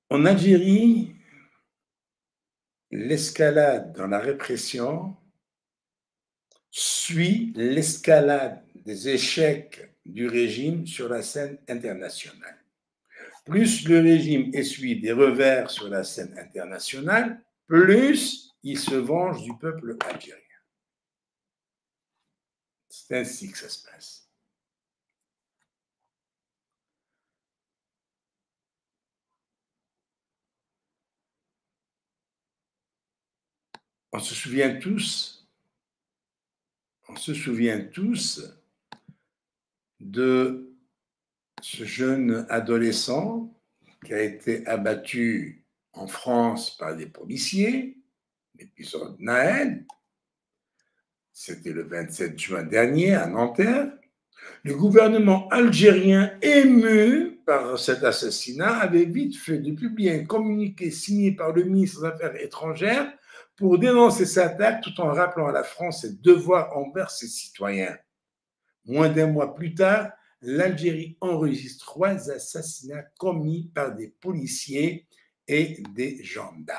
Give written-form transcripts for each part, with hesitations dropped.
En Algérie, l'escalade dans la répression suit l'escalade des échecs du régime sur la scène internationale. Plus le régime essuie des revers sur la scène internationale, plus il se venge du peuple algérien. C'est ainsi que ça se passe. On se souvient tous de ce jeune adolescent qui a été abattu en France par des policiers, l'épisode Naël. C'était le 27 juin dernier à Nanterre. Le gouvernement algérien, ému par cet assassinat, avait vite fait de publier un communiqué signé par le ministre des Affaires étrangères pour dénoncer cette attaque tout en rappelant à la France ses devoirs envers ses citoyens. Moins d'un mois plus tard, l'Algérie enregistre 3 assassinats commis par des policiers et des gendarmes.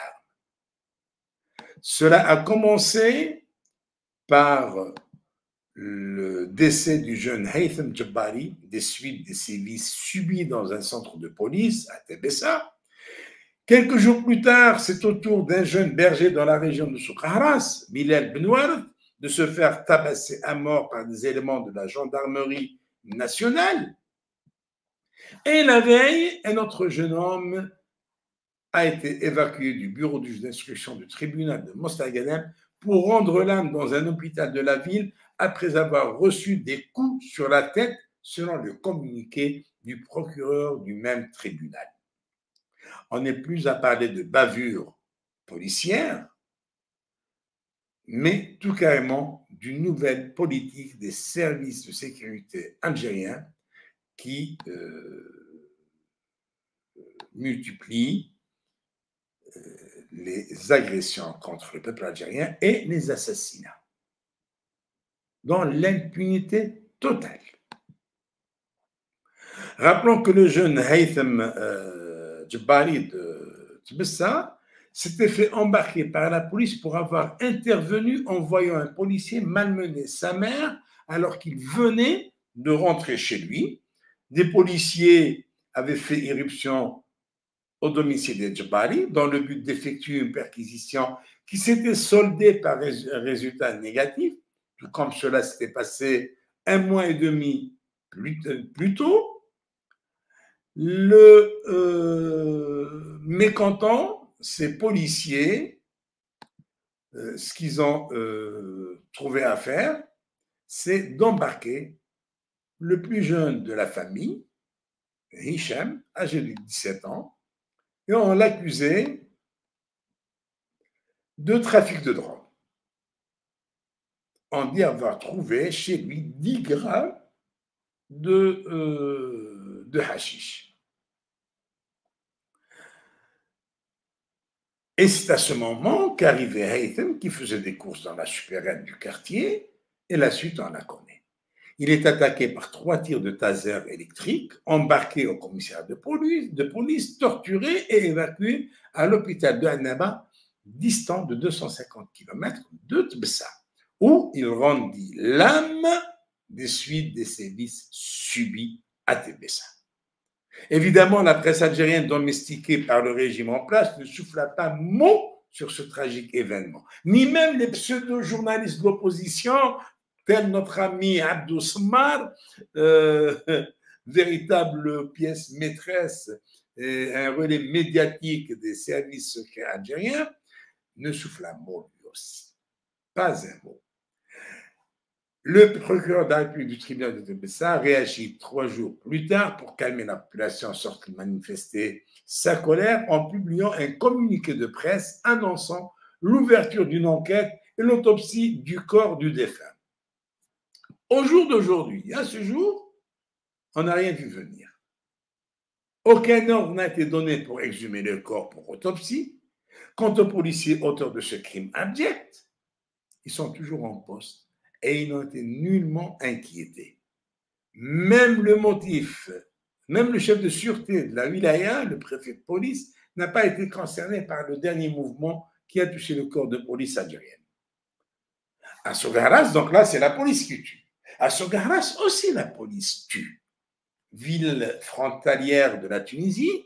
Cela a commencé par le décès du jeune Haytham Djebari des suites des sévices subis dans un centre de police à Tébessa. Quelques jours plus tard, c'est au tour d'un jeune berger dans la région de Soukharas, Bilal Benouard, de se faire tabasser à mort par des éléments de la gendarmerie nationale. Et la veille, un autre jeune homme a été évacué du bureau du juge d'instruction du tribunal de Mostaganem pour rendre l'âme dans un hôpital de la ville après avoir reçu des coups sur la tête, selon le communiqué du procureur du même tribunal. On n'est plus à parler de bavure policière, mais tout carrément d'une nouvelle politique des services de sécurité algériens qui multiplie les agressions contre le peuple algérien et les assassinats dans l'impunité totale. Rappelons que le jeune Haytham Djebari de Tbessa s'était fait embarquer par la police pour avoir intervenu en voyant un policier malmener sa mère alors qu'il venait de rentrer chez lui. Des policiers avaient fait irruption au domicile de Djebari dans le but d'effectuer une perquisition qui s'était soldée par un résultat négatif, tout comme cela s'était passé 1 mois et demi plus tôt. Le mécontent, ces policiers, ce qu'ils ont trouvé à faire, c'est d'embarquer le plus jeune de la famille, Hicham, âgé de 17 ans, et on l'accusait de trafic de drogue. On dit avoir trouvé chez lui 10 grammes de hashish. Et c'est à ce moment qu'arrivait Haytham, qui faisait des courses dans la supérette du quartier, et la suite, on la connaît. Il est attaqué par 3 tirs de taser électrique, embarqué au commissariat de police, torturé et évacué à l'hôpital de Annaba, distant de 250 km de Tbessa, où il rendit l'âme des suites des sévices subis à Tbessa. Évidemment, la presse algérienne domestiquée par le régime en place ne souffla pas mot sur ce tragique événement. Ni même les pseudo-journalistes de l'opposition, tels notre ami Abdou Smar, véritable pièce maîtresse et un relais médiatique des services secrets algériens, ne souffla mot lui aussi. Pas un mot. Le procureur de la République du tribunal de Tébessa réagit 3 jours plus tard pour calmer la population sortie manifester sa colère en publiant un communiqué de presse annonçant l'ouverture d'une enquête et l'autopsie du corps du défunt. Au jour d'aujourd'hui, à ce jour, on n'a rien vu venir. Aucun ordre n'a été donné pour exhumer le corps pour autopsie. Quant aux policiers auteurs de ce crime abject, ils sont toujours en poste et ils n'ont été nullement inquiétés. Même le motif, même le chef de sûreté de la wilaya, le préfet de police, n'a pas été concerné par le dernier mouvement qui a touché le corps de police algérien. À Sogaras, donc là, c'est la police qui tue. À Sogaras aussi, la police tue. Ville frontalière de la Tunisie,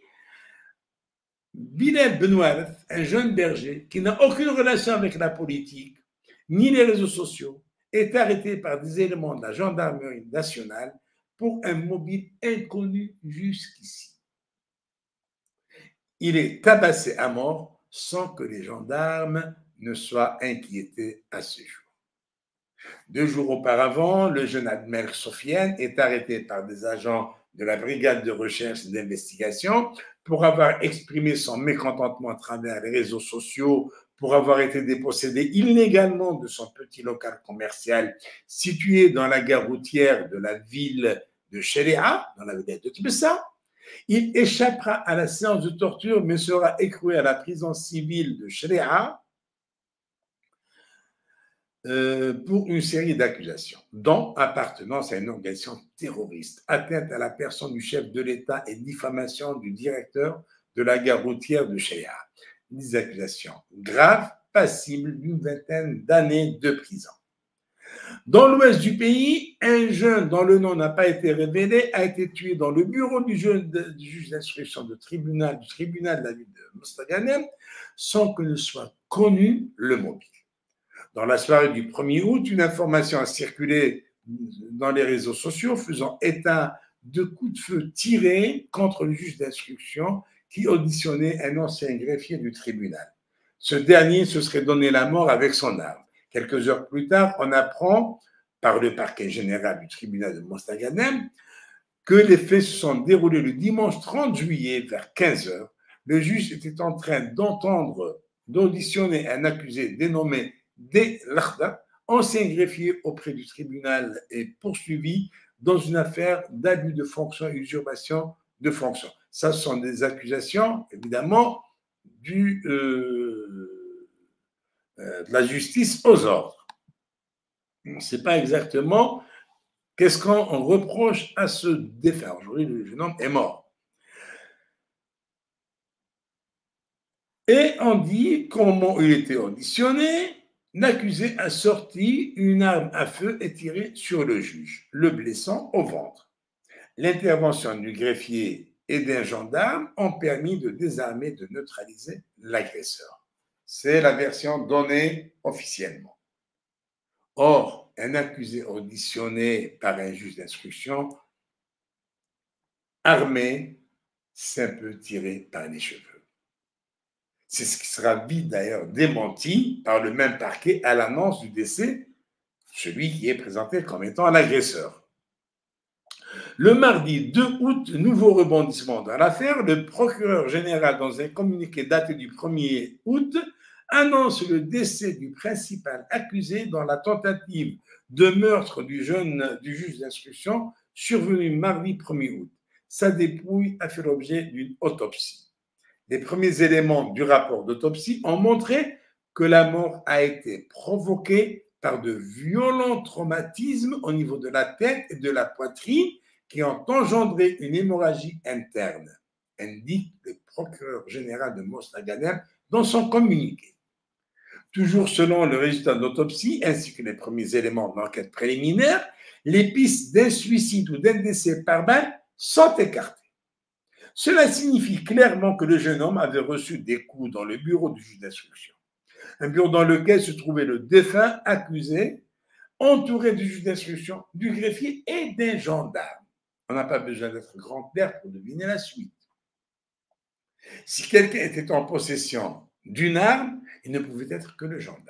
Bilal Benouareth, un jeune berger qui n'a aucune relation avec la politique, ni les réseaux sociaux, est arrêté par des éléments de la gendarmerie nationale pour un mobile inconnu jusqu'ici. Il est tabassé à mort sans que les gendarmes ne soient inquiétés à ce jour. 2 jours auparavant, le jeune Admel Sofiane est arrêté par des agents de la brigade de recherche et d'investigation pour avoir exprimé son mécontentement à travers les réseaux sociaux, pour avoir été dépossédé illégalement de son petit local commercial situé dans la gare routière de la ville de Cheléa, dans la ville de Tbessa. Il échappera à la séance de torture, mais sera écroué à la prison civile de Cheléa pour une série d'accusations, dont appartenance à une organisation terroriste, atteinte à la personne du chef de l'État et diffamation du directeur de la gare routière de Cheléa. Des accusations graves, passibles d'une vingtaine d'années de prison. Dans l'ouest du pays, un jeune dont le nom n'a pas été révélé a été tué dans le bureau du juge d'instruction du tribunal de la ville de Mostaganem sans que ne soit connu le mobile. Dans la soirée du 1er août, une information a circulé dans les réseaux sociaux faisant état de coups de feu tirés contre le juge d'instruction qui auditionnait un ancien greffier du tribunal. Ce dernier se serait donné la mort avec son arme. Quelques heures plus tard, on apprend par le parquet général du tribunal de Mostaganem que les faits se sont déroulés le dimanche 30 juillet vers 15 heures. Le juge était en train d'auditionner un accusé dénommé D. Lakhda, ancien greffier auprès du tribunal et poursuivi dans une affaire d'abus de fonction et usurpation de fonction. Ça, ce sont des accusations, évidemment, de la justice aux ordres. On ne sait pas exactement qu'est-ce qu'on reproche à ce défunt. Aujourd'hui, le jeune homme est mort. Et on dit comment il était auditionné. L'accusé a sorti une arme à feu et tiré sur le juge, le blessant au ventre. L'intervention du greffier et d'un gendarme ont permis de désarmer et de neutraliser l'agresseur. C'est la version donnée officiellement. Or, un accusé auditionné par un juge d'instruction armé, c'est un peu tiré par les cheveux. C'est ce qui sera vite d'ailleurs démenti par le même parquet à l'annonce du décès, celui qui est présenté comme étant l'agresseur. Le mardi 2 août, nouveau rebondissement dans l'affaire, le procureur général, dans un communiqué daté du 1er août, annonce le décès du principal accusé dans la tentative de meurtre du juge d'instruction survenu mardi 1er août. Sa dépouille a fait l'objet d'une autopsie. Les premiers éléments du rapport d'autopsie ont montré que la mort a été provoquée par de violents traumatismes au niveau de la tête et de la poitrine qui ont engendré une hémorragie interne, indique le procureur général de Mostaganem dans son communiqué. Toujours selon le résultat de l'autopsie ainsi que les premiers éléments de l'enquête préliminaire, les pistes d'un suicide ou d'un décès par balle sont écartées. Cela signifie clairement que le jeune homme avait reçu des coups dans le bureau du juge d'instruction, un bureau dans lequel se trouvait le défunt accusé, entouré du juge d'instruction, du greffier et d'un gendarme. On n'a pas besoin d'être grand clerc pour deviner la suite. Si quelqu'un était en possession d'une arme, il ne pouvait être que le gendarme.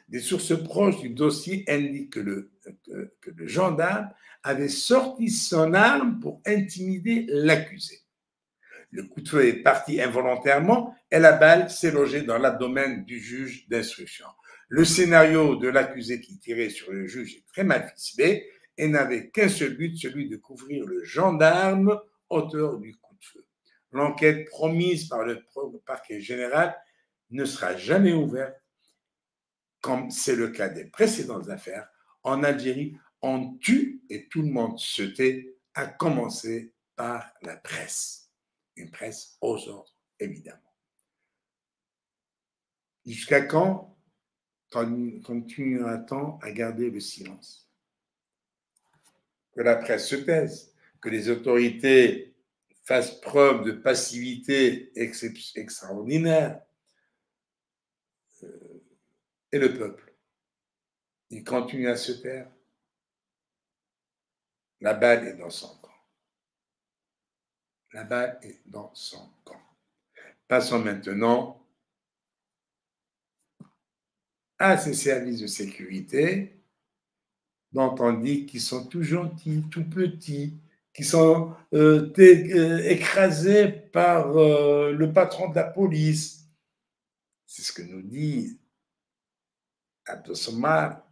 Des sources proches du dossier indiquent que le gendarme avait sorti son arme pour intimider l'accusé. Le coup de feu est parti involontairement et la balle s'est logée dans l'abdomen du juge d'instruction. Le scénario de l'accusé qui tirait sur le juge est très mal ficelé et n'avait qu'un seul but, celui de couvrir le gendarme auteur du coup de feu. L'enquête promise par le parquet général ne sera jamais ouverte, comme c'est le cas des précédentes affaires. En Algérie, on tue et tout le monde se tait, à commencer par la presse. Une presse aux ordres, évidemment. Jusqu'à quand continuera-t-on à garder le silence? Que la presse se taise, que les autorités fassent preuve de passivité extraordinaire, et le peuple, il continue à se taire. La balle est dans son camp. La balle est dans son camp. Passons maintenant à ces services de sécurité dont on dit qu'ils sont tout gentils, tout petits, qui sont écrasés par le patron de la police. C'est ce que nous dit Abdosomar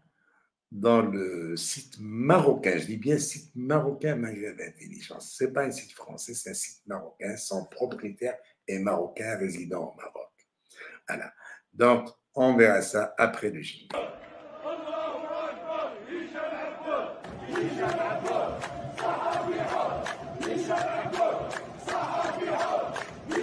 dans le site marocain. Je dis bien site marocain Maghreb Intelligence. Ce n'est pas un site français, c'est un site marocain. Son propriétaire est marocain, résident au Maroc. Voilà. Donc, on verra ça après le générique.